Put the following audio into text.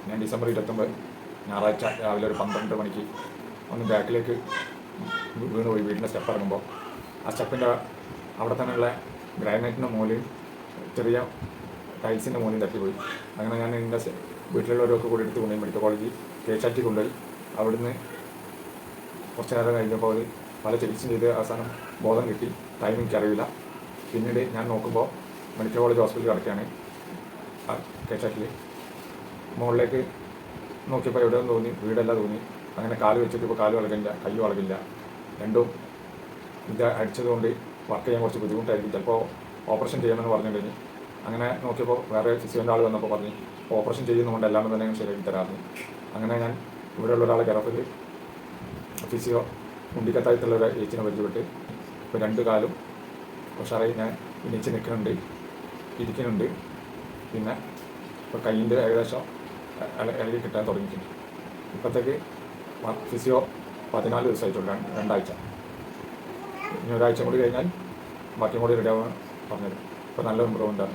ഞാൻ ഡിസംബർ 29 ഞായറാഴ്ച രാവിലെ ഒരു 12 മണിക്ക് ഒന്ന് ബാക്കിലേക്ക് വീണ് പോയി. വീടിൻ്റെ സ്റ്റെപ്പ് ഇറങ്ങുമ്പോൾ ആ സ്റ്റെപ്പിൻ്റെ അവിടെ തന്നെയുള്ള ഗ്രാനൈറ്റിൻ്റെ മുകളിൽ ചെറിയ ടൈൽസിൻ്റെ മുകളിൽ തട്ടിപ്പോയി. അങ്ങനെ ഞാൻ എൻ്റെ വീട്ടിലുള്ളവരൊക്കെ കൂടി എടുത്ത് കൊണ്ടുപോയി മെഡിക്കൽ കോളേജിൽ കേശാറ്റി കൊണ്ടുപോയി. അവിടുന്ന് കുറച്ച് നേരം കഴിഞ്ഞപ്പോൾ പല ചികിത്സയും ചെയ്ത് അവസാനം ബോധം കിട്ടി. ടൈം എനിക്കറിയില്ല. പിന്നീട് ഞാൻ നോക്കുമ്പോൾ മെഡിക്കൽ കോളേജ് ഹോസ്പിറ്റലിൽ കിടക്കുകയാണ് കേശാറ്റിൽ. മുകളിലേക്ക് നോക്കിയപ്പോൾ എവിടെയൊന്നും തോന്നി, വീടെല്ലാം തോന്നി. അങ്ങനെ കാല് വെച്ചിട്ട് ഇപ്പോൾ കാല് വളകില്ല, കൈ വളകില്ല, രണ്ടും ഇത് അടിച്ചതുകൊണ്ട് വർക്ക് ചെയ്യാൻ കുറച്ച് ബുദ്ധിമുട്ടായിരിക്കും, ചിലപ്പോൾ ഓപ്പറേഷൻ ചെയ്യണമെന്ന് പറഞ്ഞിട്ടുണ്ടെങ്കിൽ. അങ്ങനെ നോക്കിയപ്പോൾ വേറെ ഫിസിയോൻ്റെ ആൾ വന്നപ്പോൾ പറഞ്ഞ് ഓപ്പറേഷൻ ചെയ്യുന്നതുകൊണ്ട് എല്ലാം തന്നെ ശരിയാക്കി തരാമെന്ന്. അങ്ങനെ ഞാൻ ഇവിടെയുള്ള ഒരാളെ കിടപ്പിൽ ഫിസിയോ മുണ്ടിക്കത്തായിട്ടുള്ള ഒരു ഏച്ചിനെ പരിചയപ്പെട്ട് ഇപ്പോൾ 2 കാലും ഉഷാറായി ഞാൻ എണീച്ച് നിൽക്കുന്നുണ്ട്, ഇരിക്കുന്നുണ്ട്. പിന്നെ ഇപ്പോൾ കയ്യിൻ്റെ ഏകദേശം ഇളകി കിട്ടാൻ തുടങ്ങിയിട്ടുണ്ട്. ഇപ്പോഴത്തേക്ക് ഫിസിയോ 14 ദിവസമായിട്ടുള്ള 2 ആഴ്ച. ഇനി ഒരാഴ്ച കൂടി കഴിഞ്ഞാൽ ബാക്കിയും കൂടി റെഡിയാവാൻ പറഞ്ഞത്. ഇപ്പോൾ നല്ല ഇമ്പ്രൂവ്മെൻ്റാണ്.